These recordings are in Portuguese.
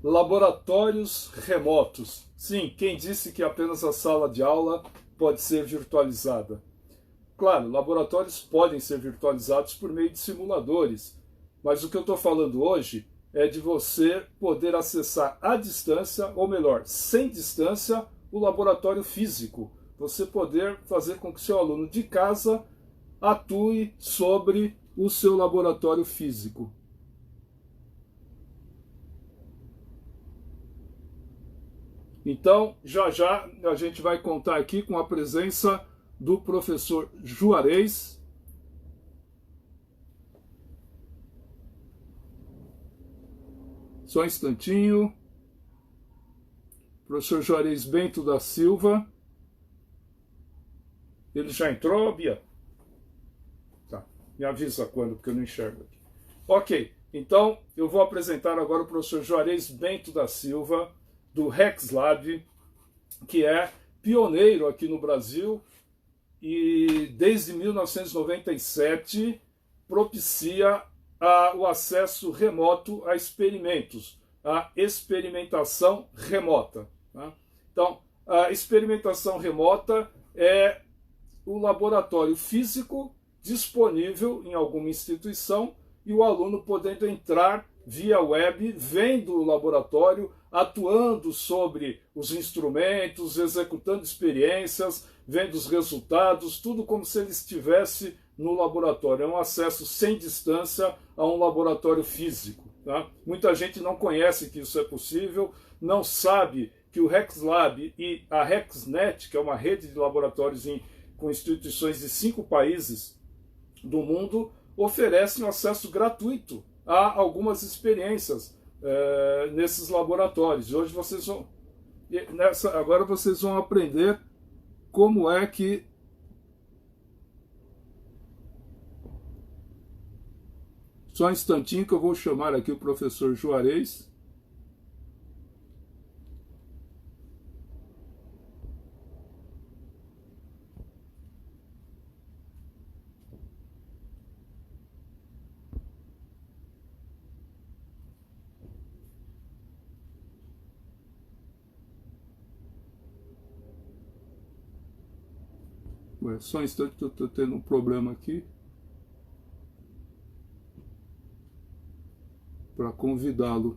Laboratórios remotos. Sim, quem disse que apenas a sala de aula pode ser virtualizada? Claro, laboratórios podem ser virtualizados por meio de simuladores, mas o que eu estou falando hoje é de você poder acessar à distância, ou melhor, sem distância, o laboratório físico. Você poder fazer com que seu aluno de casa atue sobre o seu laboratório físico. Então, já já a gente vai contar aqui com a presença do professor Juarez. Só um instantinho. Professor Juarez Bento da Silva. Ele já entrou, Bia? Tá. Me avisa quando, porque eu não enxergo aqui. Ok, então eu vou apresentar agora o professor Juarez Bento da Silva, do RexLab, que é pioneiro aqui no Brasil e desde 1997 propicia o acesso remoto a experimentos, a experimentação remota. Tá? Então, a experimentação remota é o laboratório físico disponível em alguma instituição e o aluno podendo entrar via web, vendo o laboratório, atuando sobre os instrumentos, executando experiências, vendo os resultados, tudo como se ele estivesse no laboratório. É um acesso sem distância a um laboratório físico. Tá? Muita gente não conhece que isso é possível, não sabe que o RexLab e a RexNet, que é uma rede de laboratórios com instituições de 5 países do mundo, oferecem acesso gratuito a algumas experiências nesses laboratórios. E hoje vocês vão, agora vocês vão aprender como é que só um instantinho que eu vou chamar aqui o professor Juarez. Ué, só um instante que eu estou tendo um problema aqui para convidá-lo.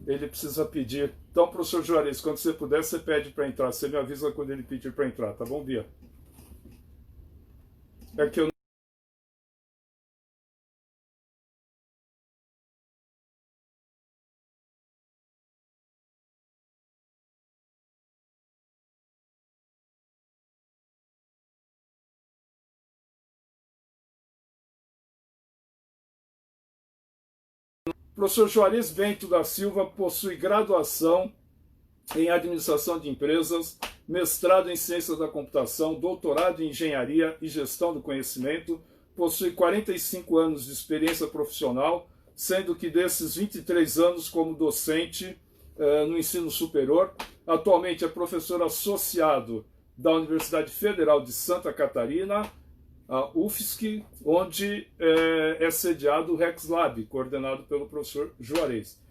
Ele precisa pedir. Então, professor Juarez, quando você puder, você pede para entrar. Você me avisa quando ele pedir para entrar, tá bom, Bia? É que eu O professor Juarez Bento da Silva possui graduação em Administração de Empresas, mestrado em Ciências da Computação, doutorado em Engenharia e Gestão do Conhecimento, possui 45 anos de experiência profissional, sendo que desses 23 anos como docente no ensino superior. Atualmente é professor associado da Universidade Federal de Santa Catarina, a UFSC, onde é sediado o RexLab, coordenado pelo professor Juarez.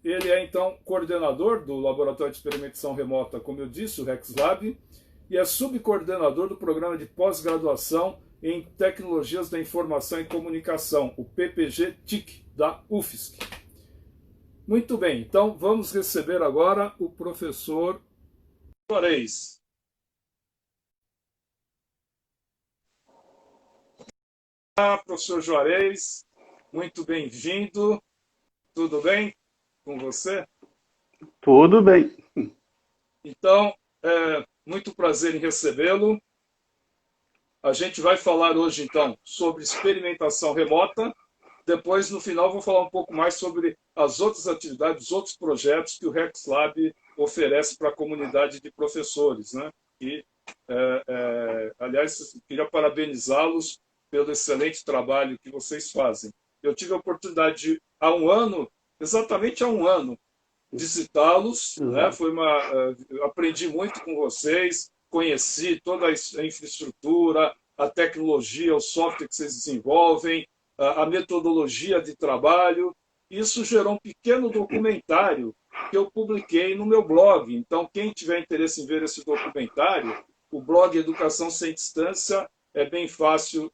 Ele é, então, coordenador do Laboratório de Experimentação Remota, como eu disse, o RexLab, e é subcoordenador do Programa de Pós-Graduação em Tecnologias da Informação e Comunicação, o PPG-TIC, da UFSC. Muito bem, então vamos receber agora o professor Juarez. Olá, professor Juarez, muito bem-vindo. Tudo bem com você? Tudo bem. Então, muito prazer em recebê-lo. A gente vai falar hoje, então, sobre experimentação remota. Depois, no final, vou falar um pouco mais sobre as outras atividades, os outros projetos que o RexLab oferece para a comunidade de professores, né? E, aliás, queria parabenizá-los pelo excelente trabalho que vocês fazem. Eu tive a oportunidade há um ano, exatamente há um ano, visitá-los, né? Exato. Aprendi muito com vocês, conheci toda a infraestrutura, a tecnologia, o software que vocês desenvolvem, a metodologia de trabalho. Isso gerou um pequeno documentário que eu publiquei no meu blog. Então, quem tiver interesse em ver esse documentário, o blog Educação Sem Distância é bem fácil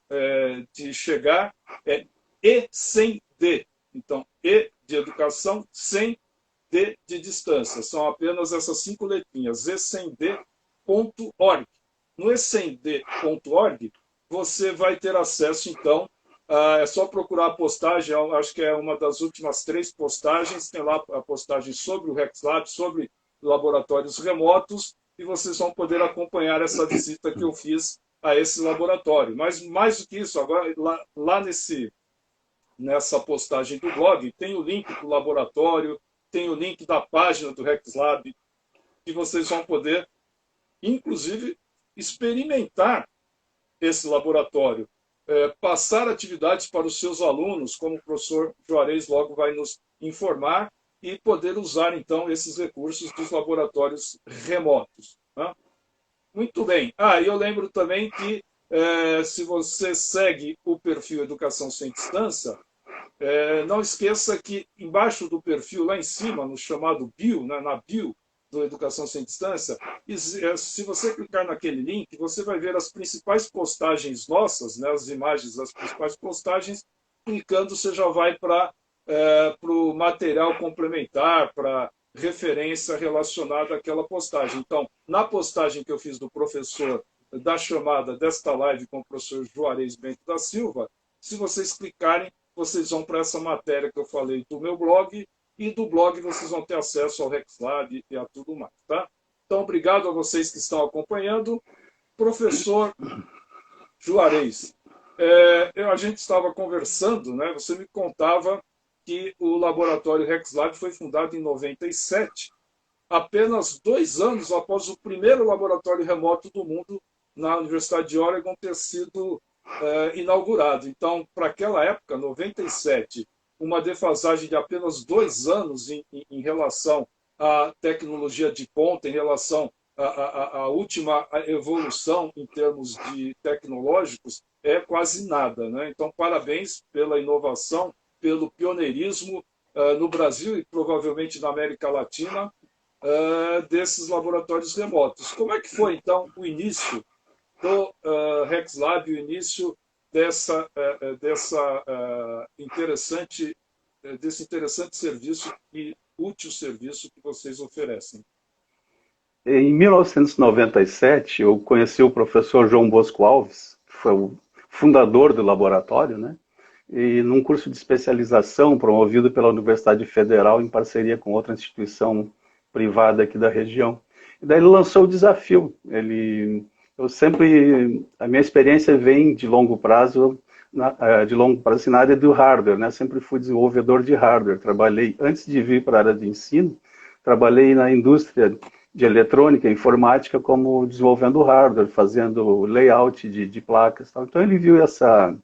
de chegar, é E sem D. Então, E de educação, sem D de distância. São apenas essas 5 letrinhas, esemd.org. No esemd.org, você vai ter acesso, então, é só procurar a postagem, acho que é uma das últimas 3 postagens, tem lá a postagem sobre o RexLab, sobre laboratórios remotos, e vocês vão poder acompanhar essa visita que eu fiz a esse laboratório. Mas, mais do que isso, agora, lá nessa postagem do blog, tem o link para o laboratório, tem o link da página do RexLab, que vocês vão poder, inclusive, experimentar esse laboratório, passar atividades para os seus alunos, como o professor Juarez logo vai nos informar, e poder usar, então, esses recursos dos laboratórios remotos. Né? Muito bem. E eu lembro também que, se você segue o perfil Educação Sem Distância, não esqueça que embaixo do perfil, lá em cima, no chamado bio, né, na bio do Educação Sem Distância, se você clicar naquele link, você vai ver as principais postagens nossas, né, as imagens das principais postagens. Clicando, você já vai para o material complementar, para referência relacionada àquela postagem. Então, na postagem que eu fiz do professor, da chamada desta live com o professor Juarez Bento da Silva, se vocês clicarem, vocês vão para essa matéria que eu falei do meu blog, e do blog vocês vão ter acesso ao RexLab e a tudo mais. Tá? Então, obrigado a vocês que estão acompanhando. Professor Juarez, a gente estava conversando, né? Você me contava que o laboratório RexLab foi fundado em 97, apenas 2 anos após o primeiro laboratório remoto do mundo na Universidade de Oregon ter sido inaugurado. Então, para aquela época, 97, uma defasagem de apenas 2 anos em relação à tecnologia de ponta, em relação à última evolução em termos de tecnológicos, é quase nada. Né? Então, parabéns pela inovação, pelo pioneirismo no Brasil e provavelmente na América Latina desses laboratórios remotos. Como é que foi, então, o início do RexLab, o início desse interessante serviço e útil serviço que vocês oferecem? Em 1997, eu conheci o professor João Bosco Alves, que foi o fundador do laboratório, né? E num curso de especialização promovido pela Universidade Federal em parceria com outra instituição privada aqui da região. E daí ele lançou o desafio. A minha experiência vem de longo prazo na área do hardware, né? Sempre fui desenvolvedor de hardware. Trabalhei, antes de vir para a área de ensino, trabalhei na indústria de eletrônica, informática, como desenvolvendo hardware, fazendo layout de placas. Tal. Então ele viu essa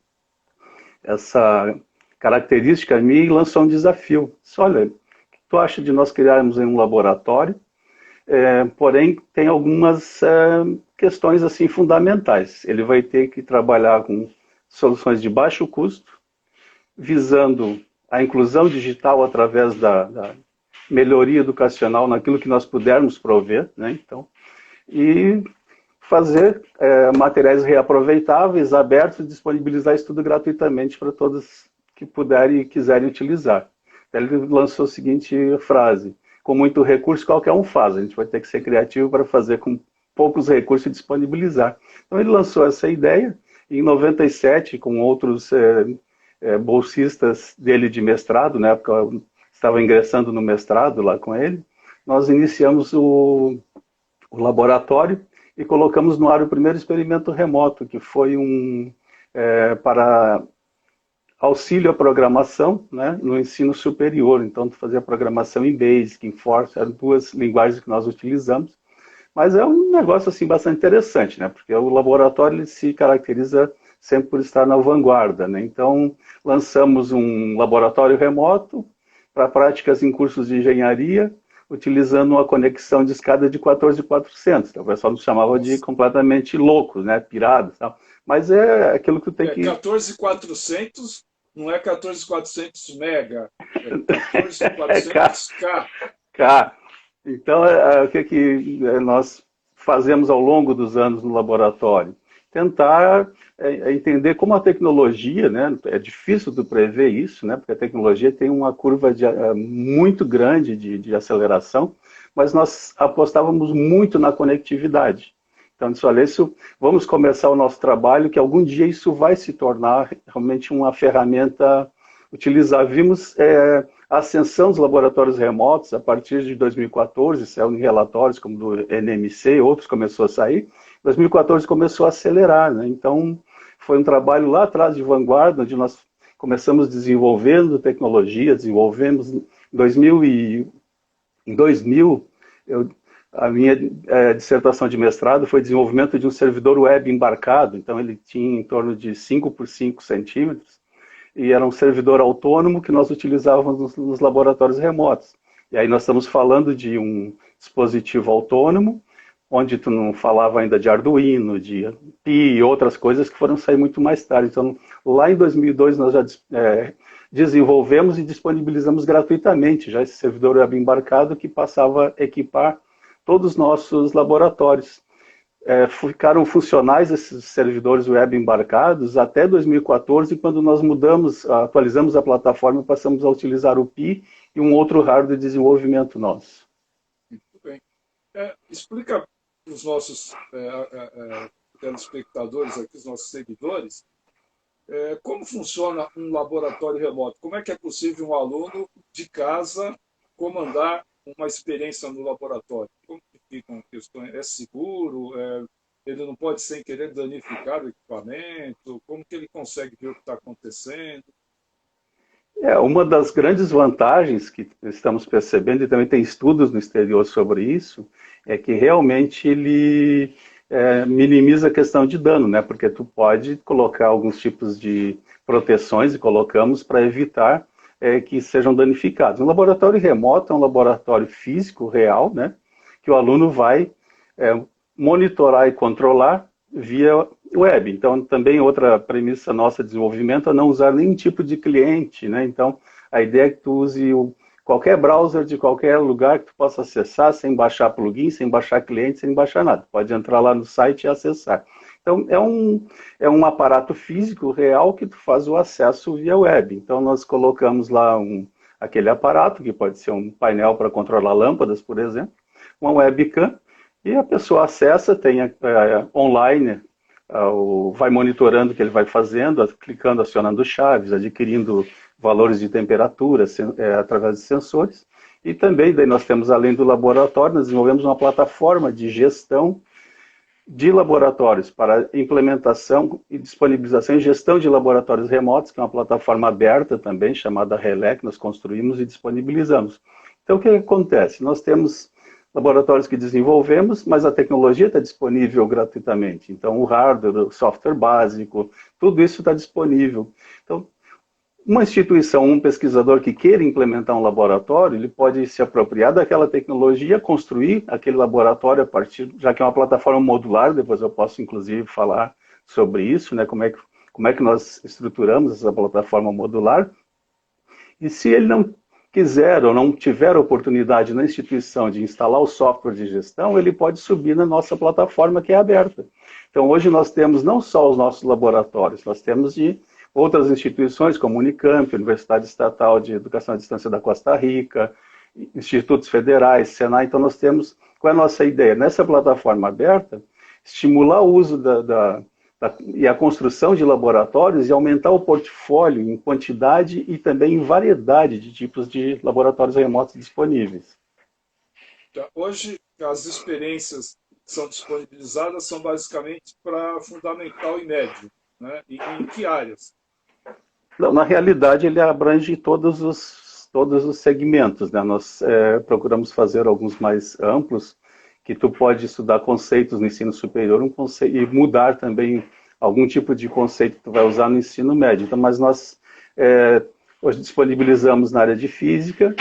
característica em mim e lançou um desafio. Disse, olha, o que tu acha de nós criarmos um laboratório? Porém, tem algumas questões assim fundamentais. Ele vai ter que trabalhar com soluções de baixo custo, visando a inclusão digital através da melhoria educacional naquilo que nós pudermos prover, né? Então, e fazer materiais reaproveitáveis, abertos, e disponibilizar isso tudo gratuitamente para todos que puderem e quiserem utilizar. Ele lançou a seguinte frase: com muito recurso qualquer um faz, a gente vai ter que ser criativo para fazer com poucos recursos e disponibilizar. Então ele lançou essa ideia, e em 97, com outros bolsistas dele de mestrado, na época eu estava ingressando no mestrado lá com ele, nós iniciamos o laboratório e colocamos no ar o primeiro experimento remoto, que foi para auxílio à programação, né, no ensino superior. Então, fazia programação em Basic, em Force, eram 2 linguagens que nós utilizamos. Mas é um negócio assim, bastante interessante, né, porque o laboratório ele se caracteriza sempre por estar na vanguarda. Né? Então, lançamos um laboratório remoto para práticas em cursos de engenharia, utilizando uma conexão de escada de 14.400. Então, o pessoal nos chamava de completamente loucos, né, pirados. Tal. Mas é aquilo que tem que... 14.400 não é 14.400 mega, é 14.400K. K. Então, o que nós fazemos ao longo dos anos no laboratório? Tentar entender como a tecnologia, né, é difícil de prever isso, né, porque a tecnologia tem uma curva muito grande de aceleração, mas nós apostávamos muito na conectividade. Então, olha, vamos começar o nosso trabalho, que algum dia isso vai se tornar realmente uma ferramenta utilizável. Vimos a ascensão dos laboratórios remotos a partir de 2014, saiu em relatórios como do NMC, outros começou a sair. 2014 começou a acelerar, né? Então foi um trabalho lá atrás de vanguarda, onde nós começamos desenvolvendo tecnologia, desenvolvemos em 2000 a minha dissertação de mestrado foi desenvolvimento de um servidor web embarcado, então ele tinha em torno de 5 por 5 centímetros, e era um servidor autônomo que nós utilizávamos nos laboratórios remotos. E aí nós estamos falando de um dispositivo autônomo, onde tu não falava ainda de Arduino, de Pi e outras coisas que foram sair muito mais tarde. Então, lá em 2002 nós já desenvolvemos e disponibilizamos gratuitamente já esse servidor web embarcado que passava a equipar todos os nossos laboratórios. Ficaram funcionais esses servidores web embarcados até 2014, quando nós atualizamos a plataforma e passamos a utilizar o Pi e um outro hardware de desenvolvimento nosso. Muito bem. Explica para os nossos telespectadores aqui, os nossos seguidores, como funciona um laboratório remoto? Como é que é possível um aluno de casa comandar uma experiência no laboratório? Como que ficam questões? É seguro? Ele não pode, sem querer, danificar o equipamento? Como que ele consegue ver o que está acontecendo? Uma das grandes vantagens que estamos percebendo, e também tem estudos no exterior sobre isso, é que realmente ele minimiza a questão de dano, né? Porque tu pode colocar alguns tipos de proteções, e colocamos para evitar que sejam danificados. Um laboratório remoto é um laboratório físico, real, né? Que o aluno vai monitorar e controlar via web. Então, também outra premissa nossa de desenvolvimento é não usar nenhum tipo de cliente, né? Então, a ideia é que tu use qualquer browser de qualquer lugar que tu possa acessar, sem baixar plugin, sem baixar cliente, sem baixar nada. Pode entrar lá no site e acessar. Então, é um aparato físico real que tu faz o acesso via web. Então, nós colocamos lá aquele aparato, que pode ser um painel para controlar lâmpadas, por exemplo, uma webcam, e a pessoa acessa, tem online, vai monitorando o que ele vai fazendo, clicando, acionando chaves, adquirindo valores de temperatura através de sensores. E também, daí nós temos, além do laboratório, nós desenvolvemos uma plataforma de gestão de laboratórios para implementação e disponibilização e gestão de laboratórios remotos, que é uma plataforma aberta também, chamada Relé, que nós construímos e disponibilizamos. Então, o que acontece? Nós temos laboratórios que desenvolvemos, mas a tecnologia está disponível gratuitamente. Então, o hardware, o software básico, tudo isso está disponível. Então, uma instituição, um pesquisador que queira implementar um laboratório, ele pode se apropriar daquela tecnologia, construir aquele laboratório a partir, já que é uma plataforma modular, depois eu posso inclusive falar sobre isso, né, como é que nós estruturamos essa plataforma modular. E se ele não quiser ou não tiver oportunidade na instituição de instalar o software de gestão, ele pode subir na nossa plataforma que é aberta. Então hoje nós temos não só os nossos laboratórios, nós temos de outras instituições como Unicamp, Universidade Estatal de Educação à Distância da Costa Rica, institutos federais, Senai. Então nós temos, qual é a nossa ideia? Nessa plataforma aberta, estimular o uso e a construção de laboratórios e aumentar o portfólio em quantidade e também em variedade de tipos de laboratórios remotos disponíveis. Hoje, as experiências que são disponibilizadas são basicamente para fundamental e médio, né? E em que áreas? Não, na realidade, ele abrange todos os segmentos, né? Nós procuramos fazer alguns mais amplos, que tu pode estudar conceitos no ensino superior e mudar também algum tipo de conceito que tu vai usar no ensino médio. Então, mas nós hoje disponibilizamos na área de física,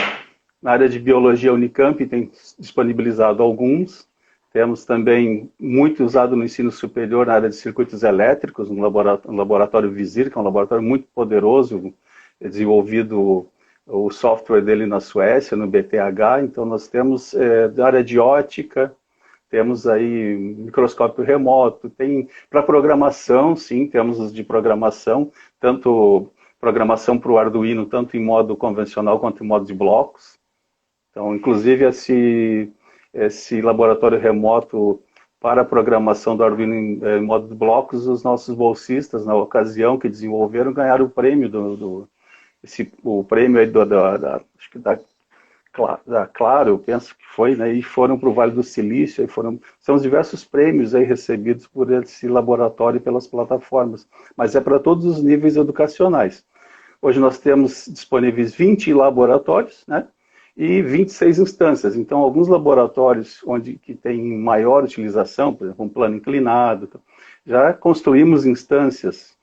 Na área de biologia, a Unicamp tem disponibilizado alguns. Temos também muito usado no ensino superior na área de circuitos elétricos, um laboratório Visir, que é um laboratório muito poderoso, desenvolvido o software dele na Suécia, no BTH. Então nós temos da área de ótica, temos aí microscópio remoto, tem para programação, sim, temos os de programação, tanto programação para o Arduino, tanto em modo convencional quanto em modo de blocos. Então, inclusive, esse laboratório remoto para a programação do Arduino em modo de blocos, os nossos bolsistas, na ocasião que desenvolveram, ganharam o prêmio o prêmio aí acho que da Claro, eu penso que foi, né, e foram para o Vale do Silício, são os diversos prêmios aí recebidos por esse laboratório e pelas plataformas, mas é para todos os níveis educacionais. Hoje nós temos disponíveis 20 laboratórios, né, e 26 instâncias. Então, alguns laboratórios que têm maior utilização, por exemplo, um plano inclinado, já construímos instâncias.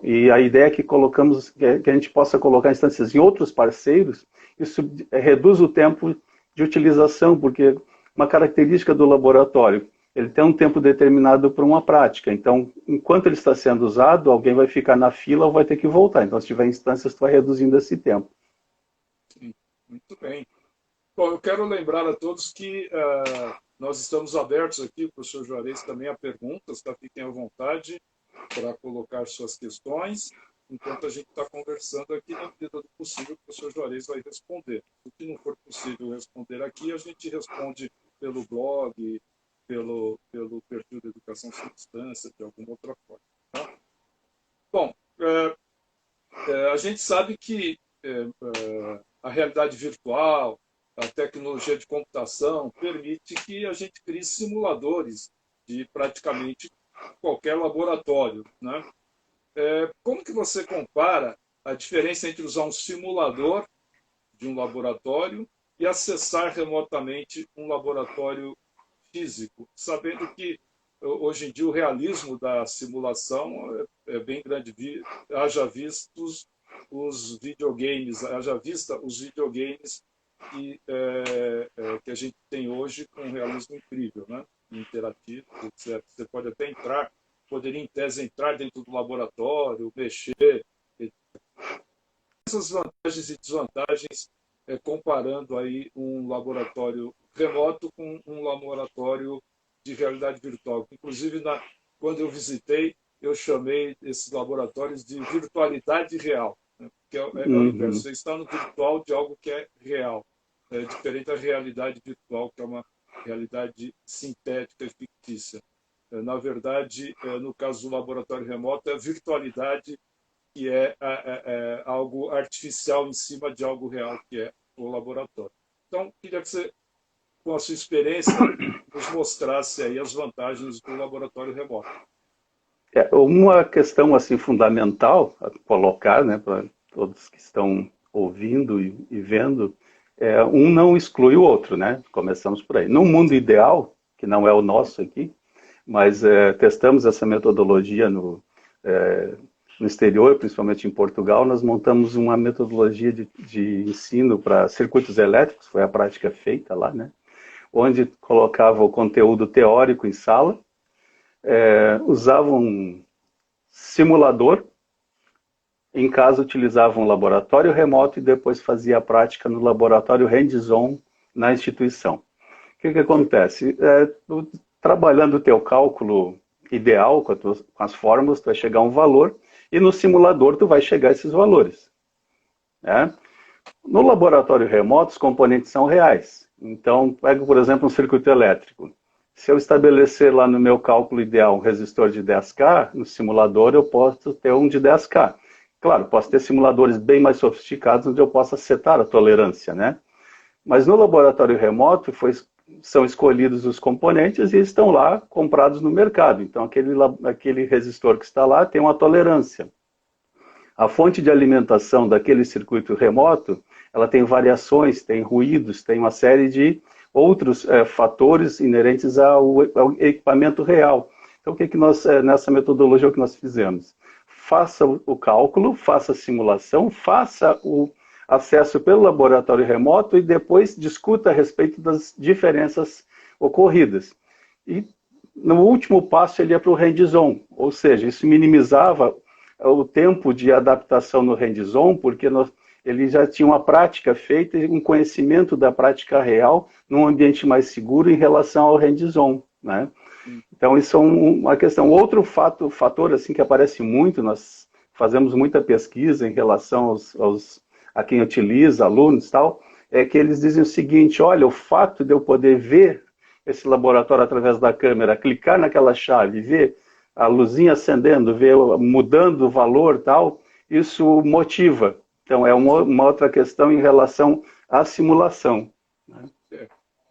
E a ideia é que que a gente possa colocar instâncias em outros parceiros. Isso reduz o tempo de utilização, porque uma característica do laboratório, ele tem um tempo determinado para uma prática. Então, enquanto ele está sendo usado, alguém vai ficar na fila ou vai ter que voltar. Então, se tiver instâncias, tu vai reduzindo esse tempo. Sim, muito bem. Bom, eu quero lembrar a todos que nós estamos abertos aqui, o professor Juarez também a perguntas, tá? Fiquem à vontade para colocar suas questões, enquanto a gente está conversando aqui, na medida do possível, o professor Juarez vai responder. O que não for possível responder aqui, a gente responde pelo blog, pelo perfil da Educação Sem Distância, de alguma outra forma. Tá? Bom, a gente sabe que a realidade virtual, a tecnologia de computação permite que a gente crie simuladores de praticamente qualquer laboratório, né? Como que você compara a diferença entre usar um simulador de um laboratório e acessar remotamente um laboratório físico, sabendo que hoje em dia o realismo da simulação é bem grande, haja vistos os videogames, haja vista os videogames que a gente tem hoje com um realismo incrível, né? Interativo, etc. Você pode até poderia em tese entrar dentro do laboratório, mexer. Essas vantagens e desvantagens comparando aí um laboratório remoto com um laboratório de realidade virtual. Inclusive, quando eu visitei, eu chamei esses laboratórios de virtualidade real, né? Que é o inverso. Você está no virtual de algo que é real. É diferente da realidade virtual, que é uma realidade sintética e fictícia. Na verdade, no caso do laboratório remoto, é a virtualidade que é algo artificial em cima de algo real, que é o laboratório. Então, queria que você, com a sua experiência, nos mostrasse aí as vantagens do laboratório remoto. Uma questão assim fundamental a colocar, né, para todos que estão ouvindo e vendo, um não exclui o outro, né? Começamos por aí. Num mundo ideal, que não é o nosso aqui, mas testamos essa metodologia no exterior, principalmente em Portugal, nós montamos uma metodologia de ensino para circuitos elétricos, foi a prática feita lá, né? Onde colocava o conteúdo teórico em sala, usava um simulador, em casa utilizava um laboratório remoto e depois fazia a prática no laboratório hands-on na instituição. O que acontece? Trabalhando o teu cálculo ideal, com as fórmulas, tu vai chegar a um valor, e no simulador tu vai chegar a esses valores. Né? No laboratório remoto, os componentes são reais. Então, pega, por exemplo, um circuito elétrico. Se eu estabelecer lá no meu cálculo ideal um resistor de 10K, no simulador eu posso ter um de 10K. Claro, posso ter simuladores bem mais sofisticados onde eu possa setar a tolerância, né? Mas no laboratório remoto são escolhidos os componentes e estão lá comprados no mercado. Então, aquele resistor que está lá tem uma tolerância. A fonte de alimentação daquele circuito remoto, ela tem variações, tem ruídos, tem uma série de outros fatores inerentes ao equipamento real. Então, o que nós, nessa metodologia, o que nós fizemos? Faça o cálculo, faça a simulação, faça acesso pelo laboratório remoto e depois discuta a respeito das diferenças ocorridas. E no último passo ele ia para o hands-on, ou seja, isso minimizava o tempo de adaptação no hands-on, porque ele já tinha uma prática feita e um conhecimento da prática real num ambiente mais seguro em relação ao hands-on, né? Então isso é uma questão. Outro fator assim, que aparece muito, nós fazemos muita pesquisa em relação a quem utiliza, alunos e tal, é que eles dizem o seguinte: olha, o fato de eu poder ver esse laboratório através da câmera, clicar naquela chave, ver a luzinha acendendo, ver mudando o valor e tal, isso motiva. Então é uma outra questão em relação à simulação, né?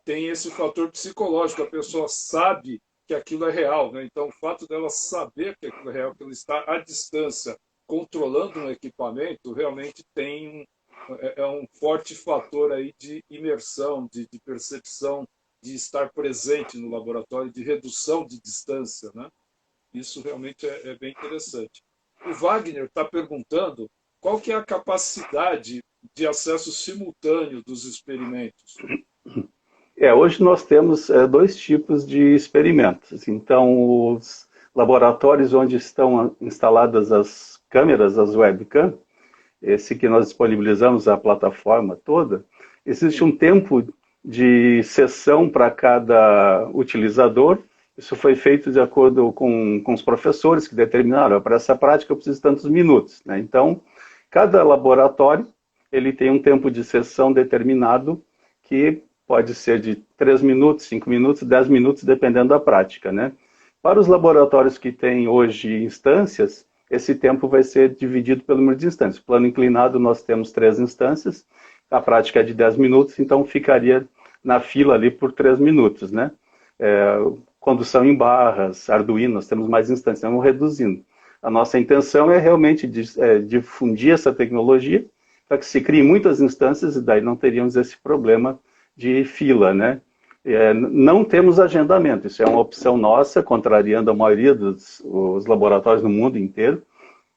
Tem esse fator psicológico, a pessoa sabe que aquilo é real, né? Então o fato dela saber que aquilo é real, que ela está à distância controlando um equipamento, realmente é um forte fator aí de imersão, de percepção, de estar presente no laboratório, de redução de distância, né? Isso realmente é bem interessante. O Wagner está perguntando qual que é a capacidade de acesso simultâneo dos experimentos. Hoje nós temos dois tipos de experimentos. Então, os laboratórios onde estão instaladas as câmeras, as webcam, esse que nós disponibilizamos a plataforma toda, existe um tempo de sessão para cada utilizador. Isso foi feito de acordo com os professores que determinaram, para essa prática eu preciso de tantos minutos, né? Então, cada laboratório ele tem um tempo de sessão determinado que pode ser de 3 minutos, 5 minutos, 10 minutos, dependendo da prática, né? Para os laboratórios que têm hoje instâncias, esse tempo vai ser dividido pelo número de instâncias. Plano inclinado, nós temos 3 instâncias, a prática é de 10 minutos, então ficaria na fila ali por 3 minutos, né? Condução em barras, Arduino, nós temos mais instâncias, vamos reduzindo. A nossa intenção é realmente difundir essa tecnologia para que se criem muitas instâncias e daí não teríamos esse problema de fila, né? Não temos agendamento, isso é uma opção nossa, contrariando a maioria dos laboratórios no mundo inteiro,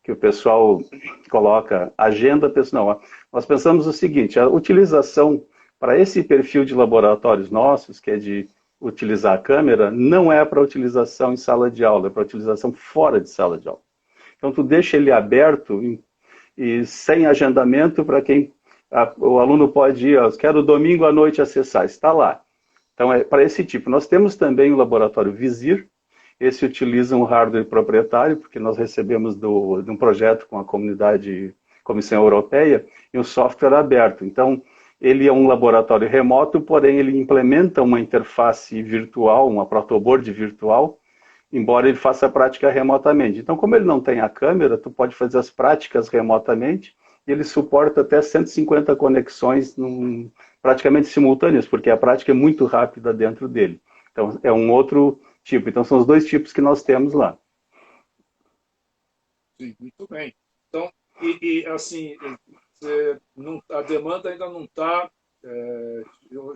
que o pessoal coloca agenda, não. Nós pensamos o seguinte: a utilização para esse perfil de laboratórios nossos, que é de utilizar a câmera, não é para utilização em sala de aula, é para utilização fora de sala de aula. Então tu deixa ele aberto e sem agendamento para quem o aluno pode ir, quero domingo à noite acessar, está lá. Então é para esse tipo. Nós temos também o laboratório Visir, esse utiliza um hardware proprietário, porque nós recebemos de um projeto com a Comissão Europeia, e um software aberto. Então, ele é um laboratório remoto, porém ele implementa uma interface virtual, uma protoboard virtual, embora ele faça a prática remotamente. Então, como ele não tem a câmera, tu pode fazer as práticas remotamente, e ele suporta até 150 conexões praticamente simultâneas, porque a prática é muito rápida dentro dele. Então, é um outro tipo. Então, são os dois tipos que nós temos lá. Sim, muito bem. Então, assim, a demanda ainda não está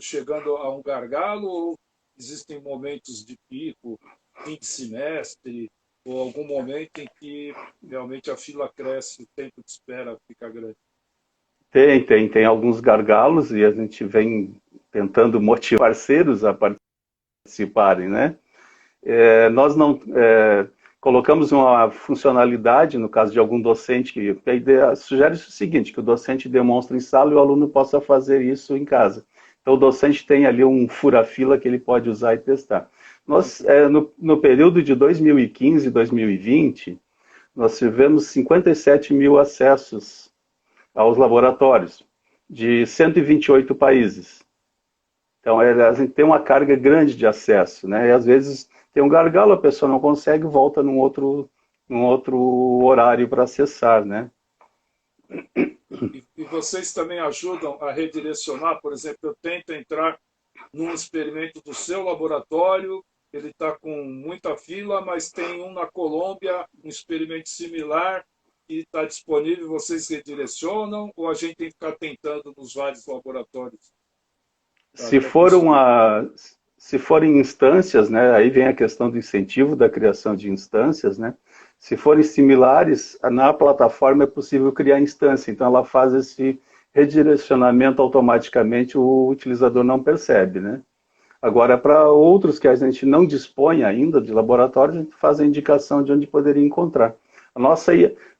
chegando a um gargalo, ou existem momentos de pico, fim de semestre, ou algum momento em que realmente a fila cresce, o tempo de espera fica grande? Tem alguns gargalos e a gente vem tentando motivar parceiros a participarem, né? Nós não colocamos uma funcionalidade, no caso de algum docente, que a ideia sugere o seguinte, que o docente demonstre em sala e o aluno possa fazer isso em casa. Então o docente tem ali um fura-fila que ele pode usar e testar. Nós, no período de 2015 e 2020, nós tivemos 57 mil acessos aos laboratórios, de 128 países. Então, a gente tem uma carga grande de acesso, né? E às vezes tem um gargalo, a pessoa não consegue, volta num outro horário para acessar, né? E vocês também ajudam a redirecionar, por exemplo, eu tento entrar num experimento do seu laboratório, ele está com muita fila, mas tem um na Colômbia, um experimento similar, e está disponível, vocês redirecionam, ou a gente tem que ficar tentando nos vários laboratórios? Se forem instâncias, né, aí vem a questão do incentivo da criação de instâncias, né? Se forem similares, na plataforma é possível criar instância, então ela faz esse redirecionamento automaticamente o utilizador não percebe, né? Agora, para outros que a gente não dispõe ainda de laboratório, a gente faz a indicação de onde poderia encontrar.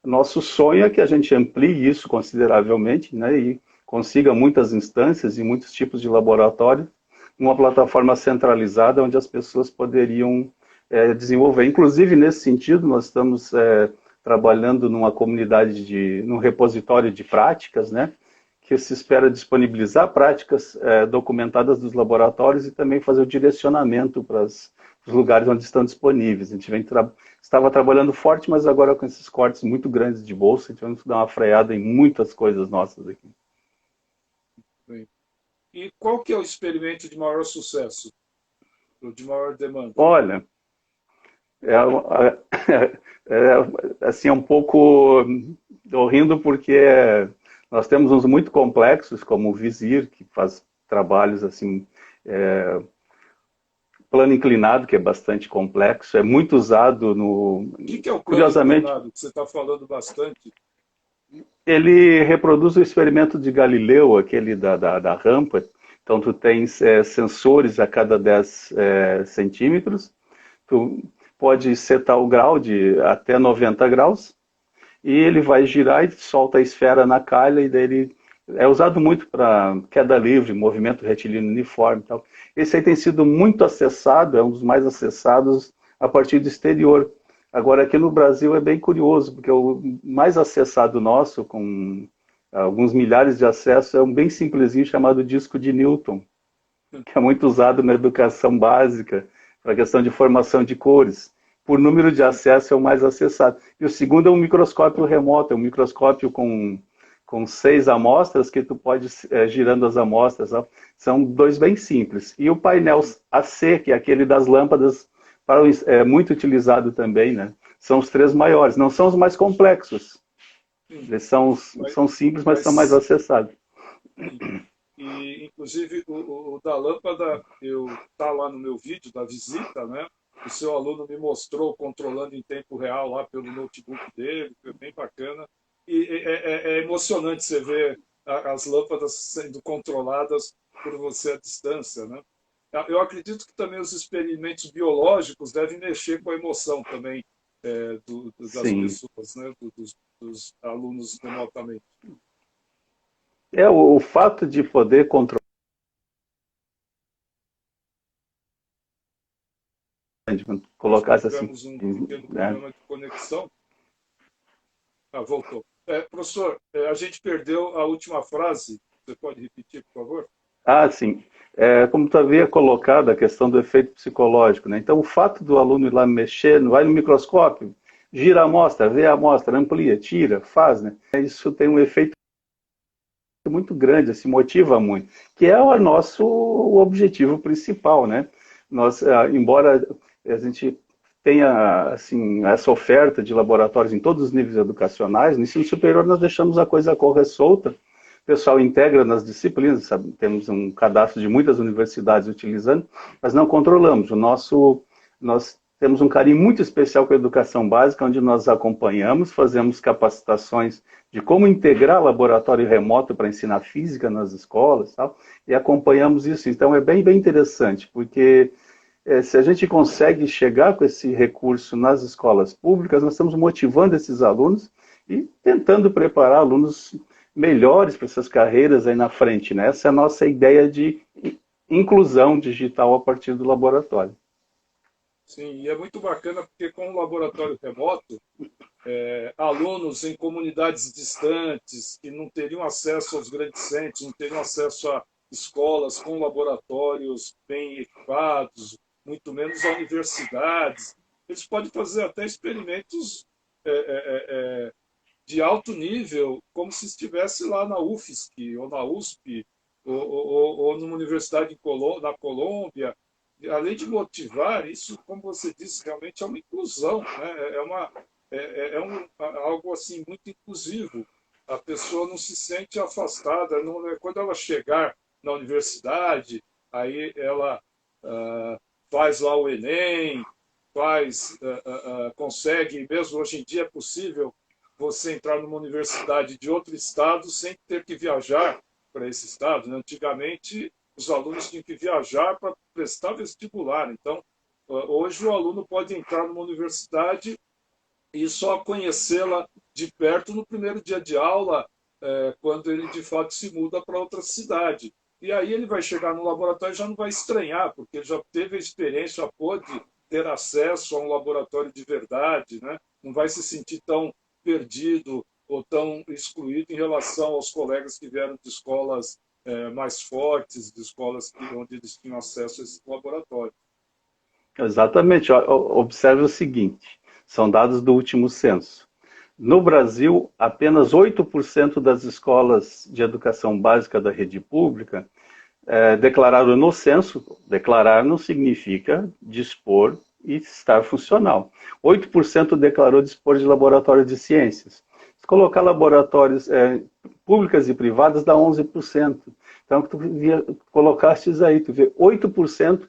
Nosso sonho é que a gente amplie isso consideravelmente, né, e consiga muitas instâncias e muitos tipos de laboratório, uma plataforma centralizada onde as pessoas poderiam desenvolver. Inclusive, nesse sentido, nós estamos trabalhando numa comunidade, num repositório de práticas, né, que se espera disponibilizar práticas documentadas dos laboratórios e também fazer o direcionamento para os lugares onde estão disponíveis. A gente estava trabalhando forte, mas agora com esses cortes muito grandes de bolsa, a gente vai dar uma freada em muitas coisas nossas aqui. E qual que é o experimento de maior sucesso? O de maior demanda? Olha, assim, é um pouco... Estou rindo porque nós temos uns muito complexos, como o Visir, que faz trabalhos assim, plano inclinado, que é bastante complexo, é muito usado no... O que é o plano curiosamente, inclinado, que você está falando bastante? ele reproduz o experimento de Galileu, aquele da rampa. Então, tu tens sensores a cada 10 centímetros, tu pode setar o grau de até 90 graus, e ele vai girar e solta a esfera na calha, e daí ele é usado muito para queda livre, movimento retilíneo uniforme e tal. Esse aí tem sido muito acessado, é um dos mais acessados a partir do exterior. Agora, aqui no Brasil é bem curioso, porque o mais acessado nosso, com alguns milhares de acessos, é um bem simplesinho chamado disco de Newton, que é muito usado na educação básica, para a questão de formação de cores. Por número de acesso é o mais acessado. E o segundo é um microscópio remoto, é um microscópio com 6 amostras, que tu pode girando as amostras. Ó. São dois bem simples. E o painel AC, que é aquele das lâmpadas, é muito utilizado também, né? São os 3 maiores, não são os mais complexos. Eles são simples, mas são mais acessados. E, inclusive, o da lâmpada, tá lá no meu vídeo da visita, né? O seu aluno me mostrou controlando em tempo real lá pelo notebook dele, foi bem bacana. E é emocionante você ver as lâmpadas sendo controladas por você à distância, né? Eu acredito que também os experimentos biológicos devem mexer com a emoção também das Sim. pessoas, né? Dos alunos remotamente. O fato de poder controlar, colocar assim, Tivemos um pequeno né? problema de conexão. Ah, voltou. Professor, a gente perdeu a última frase. Você pode repetir, por favor? Ah, sim. Como tu havia colocado a questão do efeito psicológico, né? Então, o fato do aluno ir lá mexer, vai no microscópio, gira a amostra, vê a amostra, amplia, tira, faz, né? Isso tem um efeito muito grande, se motiva muito, que é o nosso objetivo principal, né? Nós, embora a gente tenha assim essa oferta de laboratórios em todos os níveis educacionais, no ensino superior nós deixamos a coisa correr solta. O pessoal integra nas disciplinas, sabe? Temos um cadastro de muitas universidades utilizando, mas não controlamos. Nós temos um carinho muito especial com a educação básica, onde nós acompanhamos, fazemos capacitações de como integrar laboratório remoto para ensinar física nas escolas, tal, e acompanhamos isso. Então é bem, bem interessante, porque se a gente consegue chegar com esse recurso nas escolas públicas, nós estamos motivando esses alunos e tentando preparar alunos melhores para essas carreiras aí na frente, né? Essa é a nossa ideia de inclusão digital a partir do laboratório. Sim, e é muito bacana porque com o laboratório remoto, alunos em comunidades distantes que não teriam acesso aos grandes centros, não teriam acesso a escolas com laboratórios bem equipados, muito menos a universidades, eles podem fazer até experimentos de alto nível, como se estivesse lá na UFSC, ou na USP, ou numa universidade na Colômbia. Além de motivar, isso, como você disse, realmente é uma inclusão, né? Algo assim muito inclusivo. A pessoa não se sente afastada. Não, quando ela chegar na universidade, aí ela faz lá o Enem, consegue, mesmo hoje em dia é possível você entrar numa universidade de outro estado sem ter que viajar para esse estado, né? Antigamente, os alunos tinham que viajar para prestar vestibular. Então, hoje o aluno pode entrar numa universidade e só conhecê-la de perto no primeiro dia de aula, quando ele de fato se muda para outra cidade. E aí ele vai chegar no laboratório e já não vai estranhar, porque ele já teve a experiência, já pôde ter acesso a um laboratório de verdade, né? Não vai se sentir tão perdido ou tão excluído em relação aos colegas que vieram de escolas mais fortes, de escolas onde eles tinham acesso a esse laboratório. Exatamente. Observe o seguinte, são dados do último censo. No Brasil, apenas 8% das escolas de educação básica da rede pública declararam no censo. Declarar não significa dispor e estar funcional. 8% declarou dispor de laboratório de ciências. Se colocar laboratórios públicas e privadas, dá 11%. Então, tu colocastes aí, tu vê 8%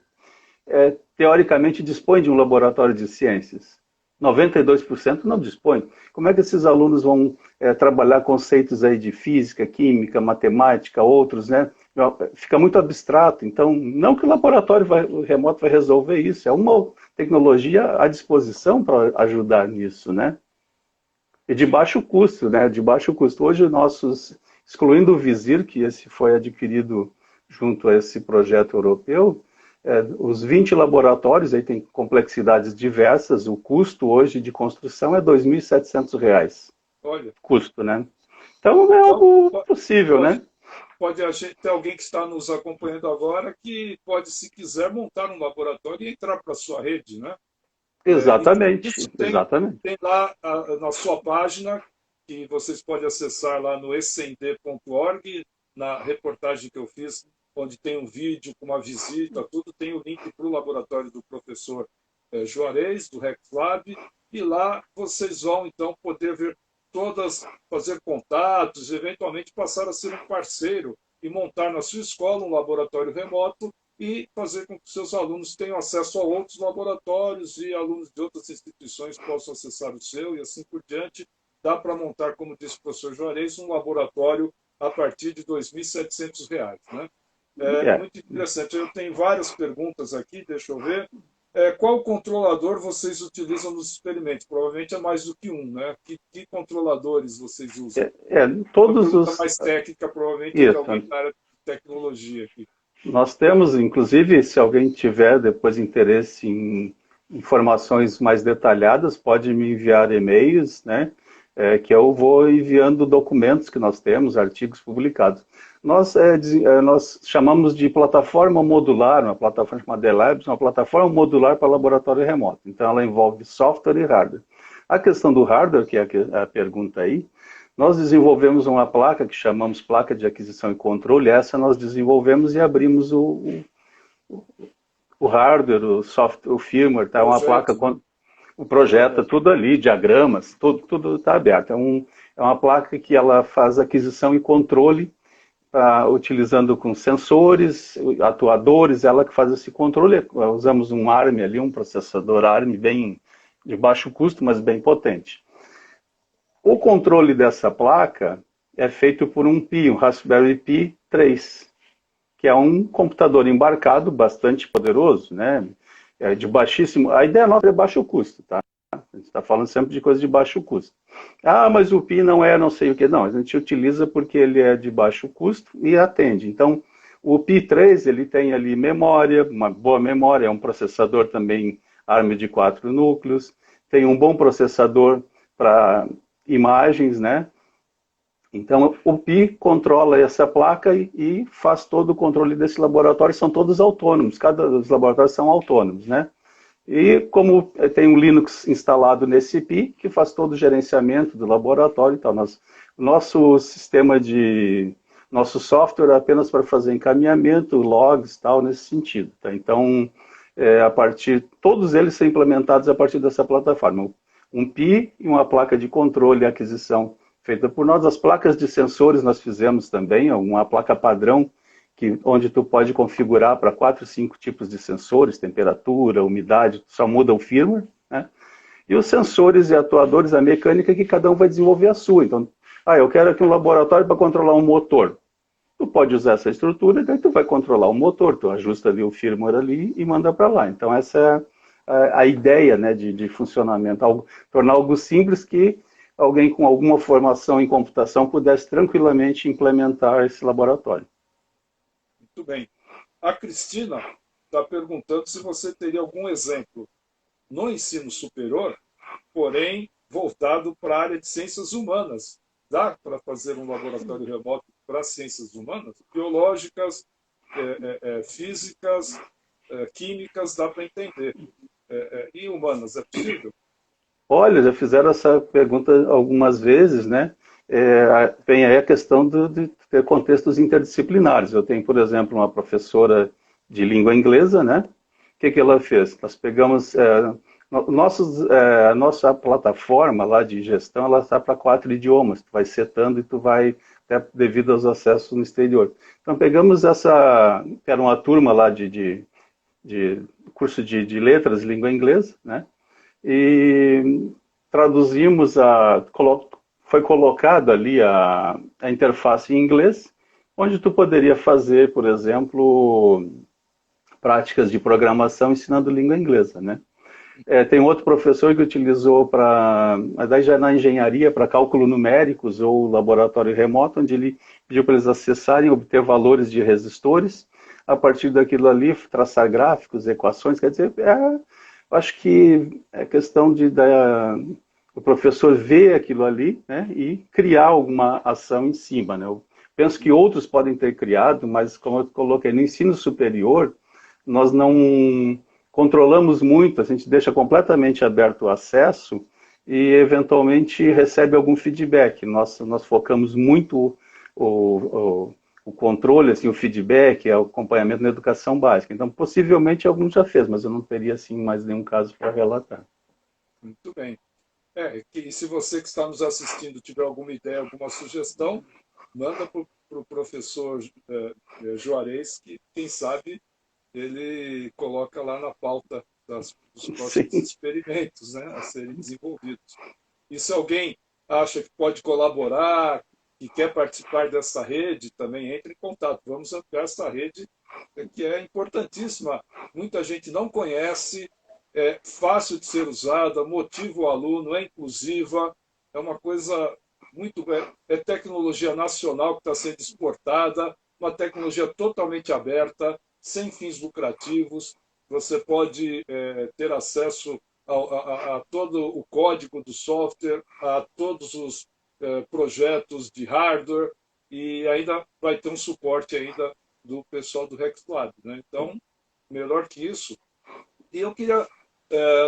teoricamente dispõe de um laboratório de ciências. 92% não dispõe. Como é que esses alunos vão trabalhar conceitos aí de física, química, matemática, outros, né? Fica muito abstrato. Então, não que o laboratório remoto vai resolver isso, é uma tecnologia à disposição para ajudar nisso, né? E de baixo custo, né? De baixo custo. Hoje, excluindo o Visir, que esse foi adquirido junto a esse projeto europeu, os 20 laboratórios, aí tem complexidades diversas, o custo hoje de construção é R$ 2.700. Olha. Custo, né? Então é algo possível, né? Pode ter alguém que está nos acompanhando agora que pode, se quiser, montar um laboratório e entrar para a sua rede, né? Exatamente, exatamente. Tem lá na sua página, que vocês podem acessar lá no escend.org, na reportagem que eu fiz, onde tem um vídeo com uma visita, tudo, tem o link para o laboratório do professor Juarez, do RexLab, e lá vocês vão, então, poder ver fazer contatos, eventualmente passar a ser um parceiro e montar na sua escola um laboratório remoto e fazer com que seus alunos tenham acesso a outros laboratórios e alunos de outras instituições possam acessar o seu e assim por diante. Dá para montar, como disse o professor Juarez, um laboratório a partir de R$ 2.700, né? Muito interessante. Eu tenho várias perguntas aqui, deixa eu ver. Qual controlador vocês utilizam nos experimentos? Provavelmente é mais do que um, né? Que controladores vocês usam? Todos os... mais técnica, provavelmente, de alguém da área de tecnologia aqui. Nós temos, inclusive, se alguém tiver depois interesse em informações mais detalhadas, pode me enviar e-mails, né? Que eu vou enviando documentos que nós temos, artigos publicados. Nós chamamos de plataforma modular, uma plataforma chamada D-Labs, uma plataforma modular para laboratório remoto. Então, ela envolve software e hardware. A questão do hardware, que é a pergunta aí, nós desenvolvemos uma placa que chamamos placa de aquisição e controle. Essa nós desenvolvemos e abrimos o hardware, o software, o firmware, tá? Uma placa com o projeto, tudo ali, diagramas, tudo está aberto. É uma placa que ela faz aquisição e controle, utilizando com sensores, atuadores, ela que faz esse controle. Usamos um ARM ali, um processador ARM bem de baixo custo, mas bem potente. O controle dessa placa é feito por um Pi, um Raspberry Pi 3, que é um computador embarcado bastante poderoso, né? De baixíssimo... A ideia nossa é baixo custo, tá? A gente está falando sempre de coisa de baixo custo. Ah, mas o Pi não é não sei o que. Não, a gente utiliza porque ele é de baixo custo e atende. Então, o Pi 3, ele tem ali memória, uma boa memória, é um processador também ARM de 4 núcleos, tem um bom processador para imagens, né? Então, o Pi controla essa placa e faz todo o controle desse laboratório, são todos autônomos, cada dos laboratórios são autônomos, né? E como tem um Linux instalado nesse Pi, que faz todo o gerenciamento do laboratório e tal. Nosso software é apenas para fazer encaminhamento, logs e tal, nesse sentido, tá? Então, todos eles são implementados a partir dessa plataforma. Um Pi e uma placa de controle e aquisição feita por nós. As placas de sensores nós fizemos também, uma placa padrão, onde tu pode configurar para 4, 5 tipos de sensores, temperatura, umidade, só muda o firmware, né? E os sensores e atuadores, a mecânica, que cada um vai desenvolver a sua. Então, eu quero aqui um laboratório para controlar um motor. Tu pode usar essa estrutura, daí tu vai controlar o motor, tu ajusta ali o firmware ali e manda para lá. Então essa é a ideia, né, de funcionamento, tornar algo simples que alguém com alguma formação em computação pudesse tranquilamente implementar esse laboratório. Muito bem. A Cristina está perguntando se você teria algum exemplo no ensino superior, porém voltado para a área de ciências humanas. Dá para fazer um laboratório remoto para ciências humanas? Biológicas, físicas, químicas, dá para entender. E humanas, é possível? Olha, já fizeram essa pergunta algumas vezes, né? Vem aí a questão de ter contextos interdisciplinares. Eu tenho, por exemplo, uma professora de língua inglesa, né? O que ela fez? Nós pegamos... nossa plataforma lá de gestão, ela está para 4 idiomas. Tu vai setando e tu vai, até devido aos acessos no exterior. Então, pegamos que era uma turma lá de curso de letras, língua inglesa, né? E traduzimos, foi colocado ali a interface em inglês, onde tu poderia fazer, por exemplo, práticas de programação ensinando língua inglesa, né? Tem outro professor que utilizou daí já na engenharia, para cálculo numéricos ou laboratório remoto, onde ele pediu para eles acessarem, obter valores de resistores, a partir daquilo ali, traçar gráficos, equações, quer dizer, acho que é questão o professor ver aquilo ali, né, e criar alguma ação em cima, né? Eu penso que outros podem ter criado, mas como eu coloquei, no ensino superior, nós não controlamos muito, a gente deixa completamente aberto o acesso e eventualmente recebe algum feedback. Nós focamos muito o controle, assim, o feedback, o acompanhamento na educação básica. Então, possivelmente alguns já fez, mas eu não teria assim mais nenhum caso para relatar. Muito bem. E se você que está nos assistindo tiver alguma ideia, alguma sugestão, manda para o professor Juarez, que quem sabe ele coloca lá na pauta dos próximos experimentos, né, a serem desenvolvidos. E se alguém acha que pode colaborar, que quer participar dessa rede, também entre em contato. Vamos ampliar essa rede, que é importantíssima. Muita gente não conhece, é fácil de ser usada, motiva o aluno, é inclusiva, é uma coisa muito... É tecnologia nacional que está sendo exportada, uma tecnologia totalmente aberta, sem fins lucrativos. Você pode ter acesso a todo o código do software, a todos os projetos de hardware, e ainda vai ter um suporte ainda do pessoal do RexLab, né? Então, melhor que isso. E eu queria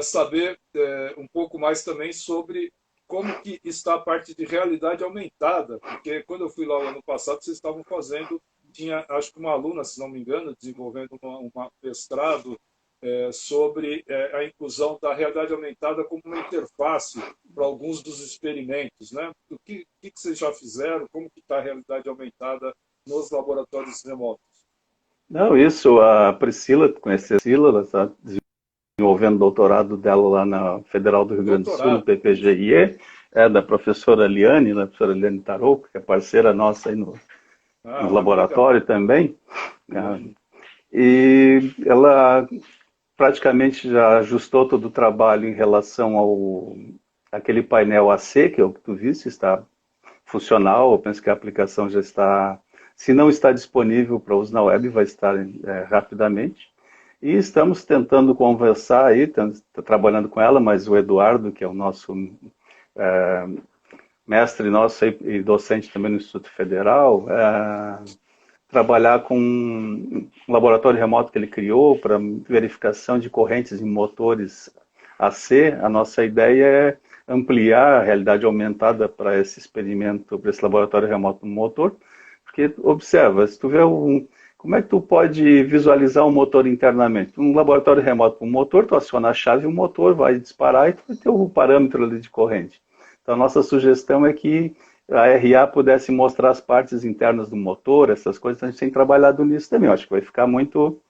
saber um pouco mais também sobre como que está a parte de realidade aumentada, porque quando eu fui lá o ano passado, vocês estavam fazendo, tinha acho que uma aluna, se não me engano, desenvolvendo um mestrado sobre a inclusão da realidade aumentada como uma interface para alguns dos experimentos, né? O que vocês já fizeram? Como que está a realidade aumentada nos laboratórios remotos? Não, isso, a Priscila, conhece a Priscila, ela está desenvolvendo o doutorado dela lá na Federal do Rio Grande do Sul, no PPGIE, da professora Liane, né, professora Liane Tarouco, que é parceira nossa aí no laboratório também. E ela praticamente já ajustou todo o trabalho em relação àquele painel AC, que é o que tu viste, está funcional. Eu penso que a aplicação já está, se não está disponível para uso na web, vai estar rapidamente. E estamos tentando conversar aí, tá trabalhando com ela, mas o Eduardo, que é o nosso mestre nosso aí, e docente também no Instituto Federal, trabalhar com um laboratório remoto que ele criou para verificação de correntes em motores AC. A nossa ideia é ampliar a realidade aumentada para esse experimento, para esse laboratório remoto no motor, porque observa, se tu vê como é que tu pode visualizar um motor internamente? Um laboratório remoto com um motor, tu aciona a chave e o motor vai disparar e tu vai ter o parâmetro ali de corrente. Então a nossa sugestão é que a RA pudesse mostrar as partes internas do motor, essas coisas, então a gente tem trabalhado nisso também. Eu acho que vai ficar muito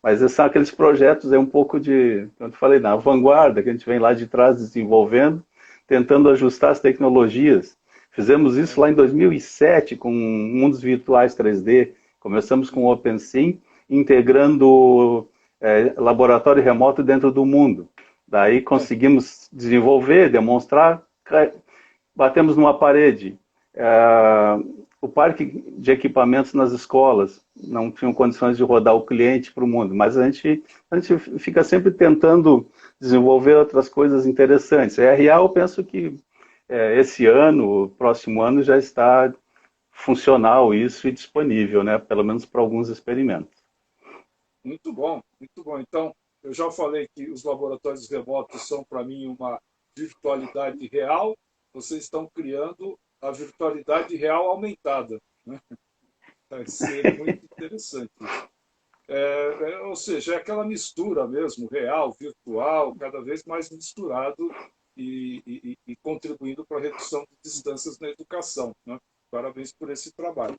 Mas esses são aqueles projetos, é um pouco de, como eu falei, na vanguarda, que a gente vem lá de trás desenvolvendo, tentando ajustar as tecnologias. Fizemos isso lá em 2007 com mundos virtuais 3D. Começamos com o OpenSim, integrando laboratório remoto dentro do mundo. Daí conseguimos desenvolver, demonstrar, batemos numa parede. O parque de equipamentos nas escolas não tinham condições de rodar o cliente para o mundo, mas a gente fica sempre tentando desenvolver outras coisas interessantes. A RA, eu penso que esse ano, próximo ano, já está funcional isso e disponível, né? Pelo menos para alguns experimentos. Muito bom, muito bom. Então, eu já falei que os laboratórios remotos são, para mim, uma virtualidade real. Vocês estão criando a virtualidade real aumentada, né? Vai ser muito interessante. Ou seja, é aquela mistura mesmo, real, virtual, cada vez mais misturado e contribuindo para a redução de distâncias na educação, né? Parabéns por esse trabalho.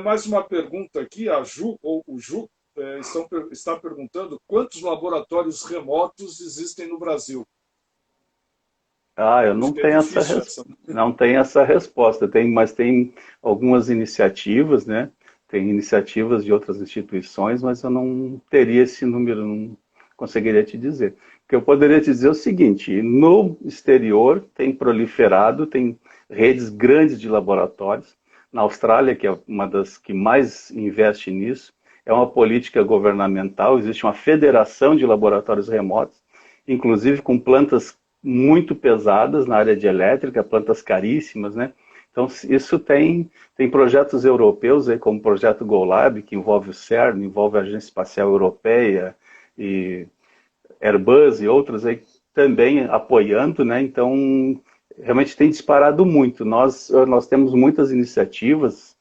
Mais uma pergunta aqui, a Ju, ou o Ju, está perguntando quantos laboratórios remotos existem no Brasil? Eu não tenho essa resposta, mas tem algumas iniciativas, né? Tem iniciativas de outras instituições, mas eu não teria esse número, não conseguiria te dizer. O que eu poderia te dizer é o seguinte: no exterior tem proliferado, tem redes grandes de laboratórios. Na Austrália, que é uma das que mais investe nisso, é uma política governamental, existe uma federação de laboratórios remotos, inclusive com plantas muito pesadas na área de elétrica, plantas caríssimas, né? Então, isso tem projetos europeus, aí, como o projeto GoLab, que envolve o CERN, envolve a Agência Espacial Europeia, e Airbus e outros aí também apoiando, né? Então, realmente tem disparado muito. Nós temos muitas iniciativas,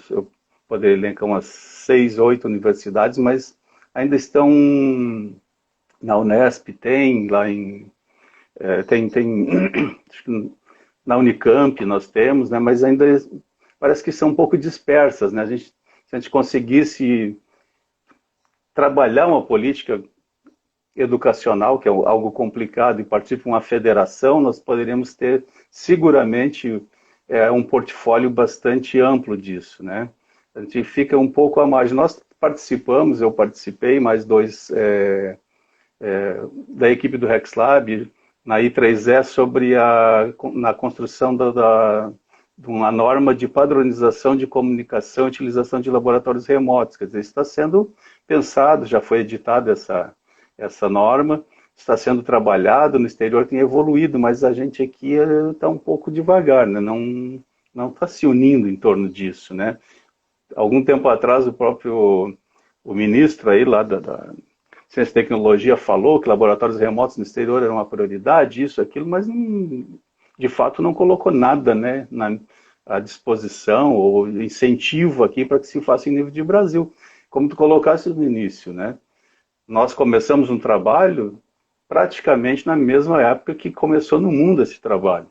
eu poderia elencar umas 6, 8 universidades, mas ainda estão na Unesp, tem lá em acho que na Unicamp nós temos, né, mas ainda parece que são um pouco dispersas, né? Se a gente conseguisse trabalhar uma política educacional, que é algo complicado, e partir para uma federação, nós poderíamos ter seguramente um portfólio bastante amplo disso, né? A gente fica um pouco à margem. Nós participamos, eu participei, mais dois da equipe do RexLab, na I3E, sobre na construção de uma norma de padronização de comunicação e utilização de laboratórios remotos. Quer dizer, isso está sendo pensado, já foi editada essa norma, está sendo trabalhado, no exterior tem evoluído, mas a gente aqui está um pouco devagar, né? Não está se unindo em torno disso, né? Algum tempo atrás, o ministro aí lá da Ciência e Tecnologia falou que laboratórios remotos no exterior eram uma prioridade, isso, aquilo, mas de fato não colocou nada, né, à disposição ou incentivo aqui para que se faça em nível de Brasil. Como tu colocaste no início, né? Nós começamos um trabalho praticamente na mesma época que começou no mundo esse trabalho.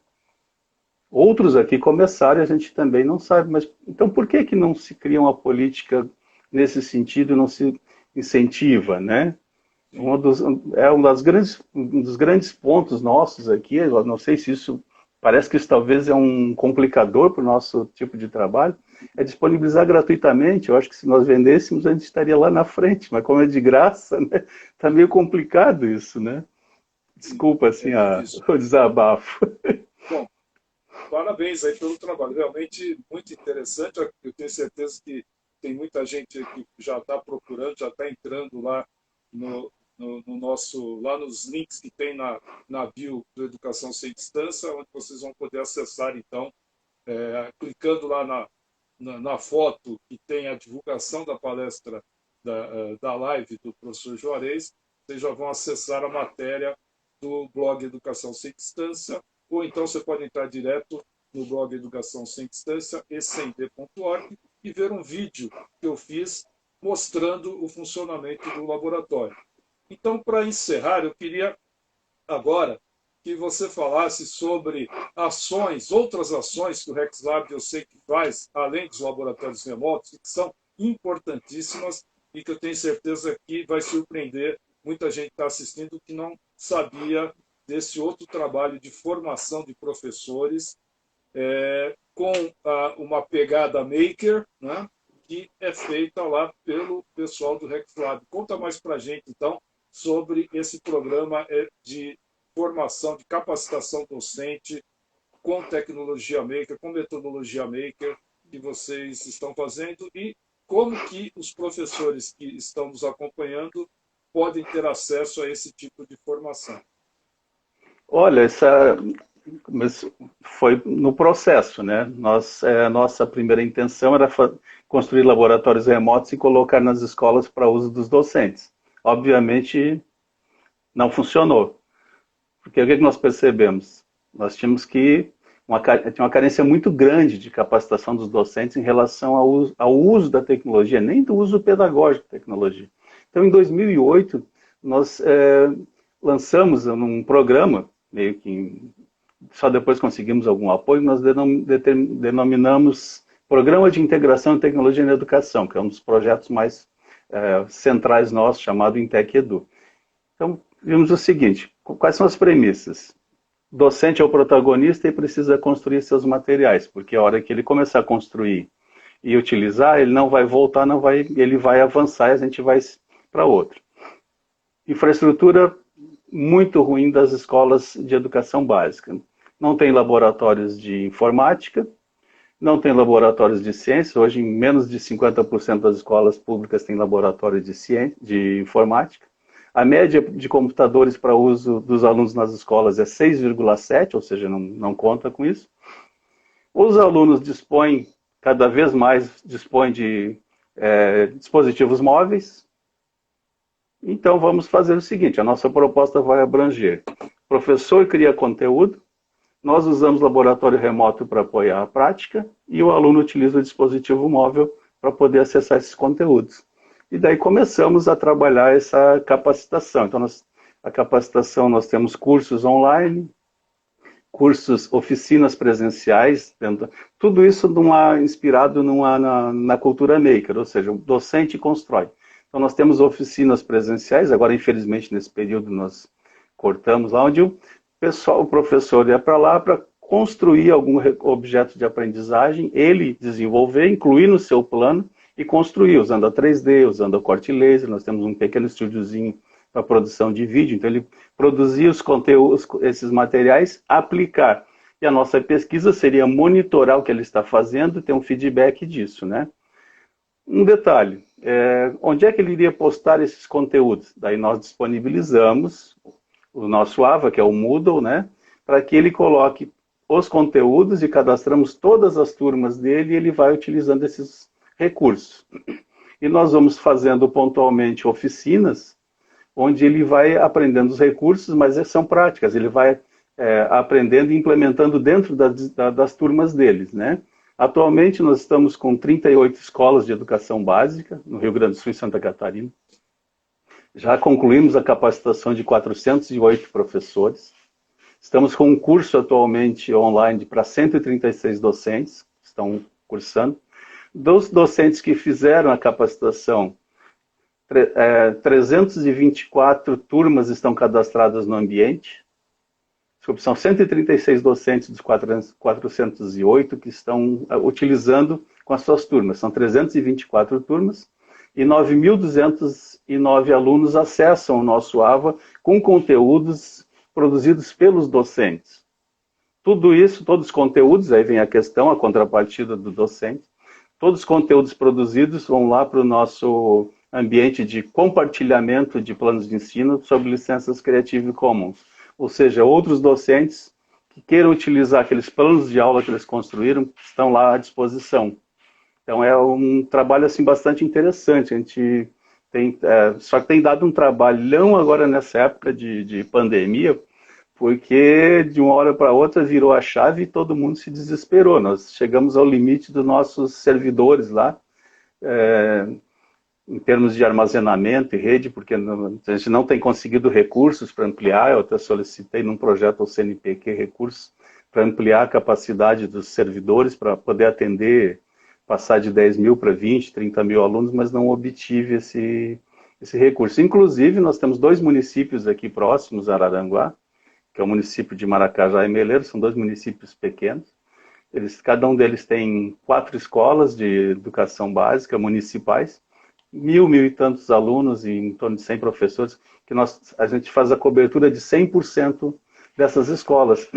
Outros aqui começaram e a gente também não sabe, mas então por que não se cria uma política nesse sentido e não se incentiva, né? Um dos grandes pontos nossos aqui, eu não sei se isso, parece que isso talvez é um complicador para o nosso tipo de trabalho, é disponibilizar gratuitamente. Eu acho que se nós vendêssemos, a gente estaria lá na frente, mas como é de graça, né? Tá meio complicado isso, né? Desculpa, assim, o desabafo. Bom, parabéns aí pelo trabalho, realmente muito interessante. Eu tenho certeza que tem muita gente que já está procurando, já está entrando lá no nosso, lá nos links que tem na bio do Educação Sem Distância, onde vocês vão poder acessar, então, clicando lá na foto que tem a divulgação da palestra da live do professor Juarez, vocês já vão acessar a matéria do blog Educação Sem Distância, ou então você pode entrar direto no blog Educação Sem Distância, ecnd.org, e ver um vídeo que eu fiz mostrando o funcionamento do laboratório. Então, para encerrar, eu queria agora que você falasse sobre outras ações que o RexLab eu sei que faz, além dos laboratórios remotos, que são importantíssimas e que eu tenho certeza que vai surpreender muita gente que está assistindo que não sabia desse outro trabalho de formação de professores com uma pegada maker, né, que é feita lá pelo pessoal do RecFlab. Conta mais para a gente, então, sobre esse programa de formação, de capacitação docente com tecnologia maker, com metodologia maker que vocês estão fazendo e como que os professores que estão nos acompanhando podem ter acesso a esse tipo de formação. Olha, mas foi no processo, né? Nossa primeira intenção era construir laboratórios remotos e colocar nas escolas para uso dos docentes. Obviamente, não funcionou. Porque o que nós percebemos? Nós tínhamos tinha uma carência muito grande de capacitação dos docentes em relação ao uso da tecnologia, nem do uso pedagógico da tecnologia. Então, em 2008, nós lançamos um programa, meio que só depois conseguimos algum apoio, nós denominamos Programa de Integração e Tecnologia na Educação, que é um dos projetos mais centrais nossos, chamado Intec Edu. Então, vimos o seguinte, quais são as premissas? O docente é o protagonista e precisa construir seus materiais, porque a hora que ele começar a construir e utilizar, ele não vai voltar, ele vai avançar e a gente vai para outro. Infraestrutura muito ruim das escolas de educação básica. Não tem laboratórios de informática, não tem laboratórios de ciência. Hoje, menos de 50% das escolas públicas têm laboratório de informática. A média de computadores para uso dos alunos nas escolas é 6,7, ou seja, não conta com isso. Os alunos cada vez mais dispõem de dispositivos móveis. Então, vamos fazer o seguinte, a nossa proposta vai abranger. O professor cria conteúdo, nós usamos laboratório remoto para apoiar a prática e o aluno utiliza o dispositivo móvel para poder acessar esses conteúdos. E daí começamos a trabalhar essa capacitação. Então, a capacitação, nós temos cursos online, cursos, oficinas presenciais, tudo isso inspirado na cultura maker, ou seja, o docente constrói. Então, nós temos oficinas presenciais, agora, infelizmente, nesse período nós cortamos lá, onde o professor ia para lá para construir algum objeto de aprendizagem, ele desenvolver, incluir no seu plano e construir, usando a 3D, usando a corte laser. Nós temos um pequeno estúdiozinho para produção de vídeo, então ele produzia os conteúdos, esses materiais, aplicar. E a nossa pesquisa seria monitorar o que ele está fazendo, ter um feedback disso, né? Um detalhe, onde é que ele iria postar esses conteúdos? Daí nós disponibilizamos o nosso AVA, que é o Moodle, né, para que ele coloque os conteúdos e cadastramos todas as turmas dele e ele vai utilizando esses recursos. E nós vamos fazendo pontualmente oficinas, onde ele vai aprendendo os recursos, mas são práticas, ele vai aprendendo e implementando dentro das turmas deles, né? Atualmente nós estamos com 38 escolas de educação básica, no Rio Grande do Sul e Santa Catarina. Já concluímos a capacitação de 408 professores. Estamos com um curso atualmente online para 136 docentes que estão cursando. Dos docentes que fizeram a capacitação, 324 turmas estão cadastradas no ambiente. São 136 docentes dos 408 que estão utilizando com as suas turmas. São 324 turmas e 9.209 alunos acessam o nosso AVA com conteúdos produzidos pelos docentes. Tudo isso, todos os conteúdos, aí vem a questão, a contrapartida do docente, todos os conteúdos produzidos vão lá para o nosso ambiente de compartilhamento de planos de ensino sob licenças Creative Commons. Ou seja, outros docentes que queiram utilizar aqueles planos de aula que eles construíram estão lá à disposição. Então é um trabalho assim, bastante interessante. A gente só que tem dado um trabalhão agora nessa época de pandemia, porque de uma hora para outra virou a chave e todo mundo se desesperou. Nós chegamos ao limite dos nossos servidores lá, em termos de armazenamento e rede, porque a gente não tem conseguido recursos para ampliar. Eu até solicitei num projeto ao CNPq recursos para ampliar a capacidade dos servidores para poder atender passar de 10 mil para 20, 30 mil alunos, mas não obtive esse recurso. Inclusive, nós temos 2 municípios aqui próximos a Araranguá, que é o município de Maracajá e Meleiro, são 2 municípios pequenos. Cada um deles tem 4 escolas de educação básica municipais, 1.000 e tantos alunos e em torno de 100 professores, que a gente faz a cobertura de 100% dessas escolas,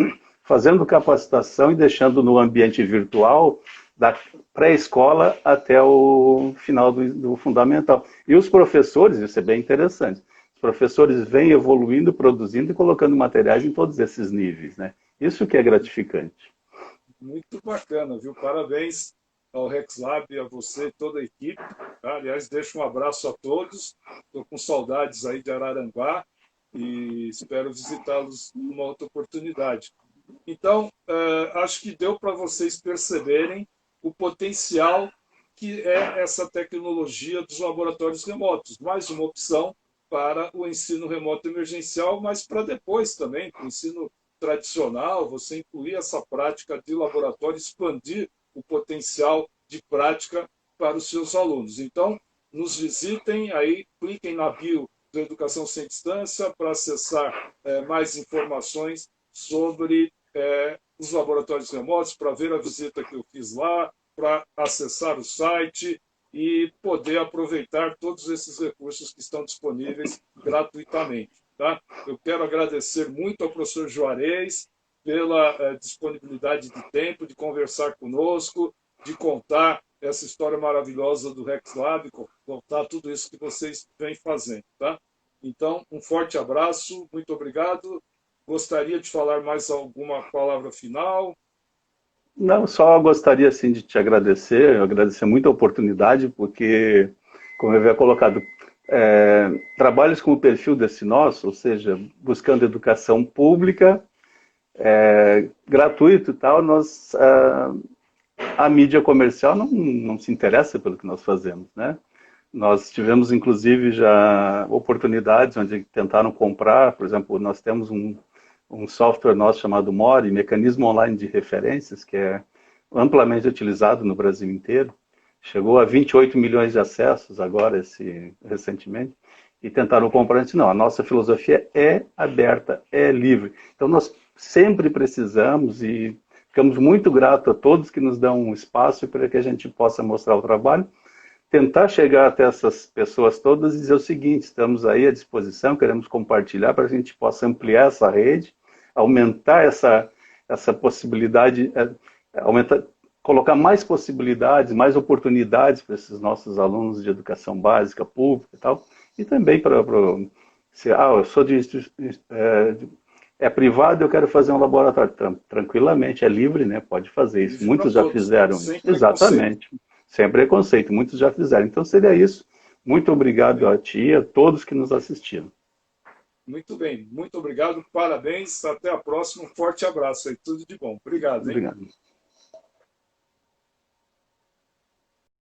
fazendo capacitação e deixando no ambiente virtual da pré-escola até o final do fundamental. E os professores, isso é bem interessante, os professores vêm evoluindo, produzindo e colocando materiais em todos esses níveis, né? Isso que é gratificante. Muito bacana, viu? Parabéns ao RexLab e a você e toda a equipe. Tá? Aliás, deixo um abraço a todos. Estou com saudades aí de Araranguá e espero visitá-los numa outra oportunidade. Então, acho que deu para vocês perceberem o potencial que é essa tecnologia dos laboratórios remotos. Mais uma opção para o ensino remoto emergencial, mas para depois também, para o ensino tradicional, você incluir essa prática de laboratório, expandir o potencial de prática para os seus alunos. Então, nos visitem aí, cliquem na bio do Educação Sem Distância para acessar mais informações sobre os laboratórios remotos, para ver a visita que eu fiz lá, para acessar o site e poder aproveitar todos esses recursos que estão disponíveis gratuitamente. Tá? Eu quero agradecer muito ao professor Juarez pela disponibilidade de tempo, de conversar conosco, de contar essa história maravilhosa do RexLab, contar tudo isso que vocês vêm fazendo. Tá? Então, um forte abraço, muito obrigado. Gostaria de falar mais alguma palavra final? Não, só gostaria assim, de te agradecer muito a oportunidade, porque, como eu havia colocado, trabalhos com o perfil desse nosso, ou seja, buscando educação pública, gratuito e tal, a mídia comercial não se interessa pelo que nós fazemos, né? Nós tivemos, inclusive, já oportunidades onde tentaram comprar, por exemplo, nós temos um software nosso chamado MORE, Mecanismo Online de Referências, que é amplamente utilizado no Brasil inteiro. Chegou a 28 milhões de acessos agora, recentemente, e tentaram comprar. Não, a nossa filosofia é aberta, é livre. Então, nós sempre precisamos e ficamos muito gratos a todos que nos dão um espaço para que a gente possa mostrar o trabalho, tentar chegar até essas pessoas todas e dizer o seguinte: estamos aí à disposição, queremos compartilhar para que a gente possa ampliar essa rede, aumentar essa possibilidade, colocar mais possibilidades, mais oportunidades para esses nossos alunos de educação básica, pública e tal, e também para eu sou privado, eu quero fazer um laboratório. Tranquilamente, é livre, né? Pode fazer isso. Muitos já fizeram isso. Exatamente. Sem preconceito, muitos já fizeram. Então seria isso. Muito obrigado a ti e a todos que nos assistiram. Muito bem, muito obrigado, parabéns, até a próxima, um forte abraço aí, tudo de bom. Obrigado. Hein? Obrigado.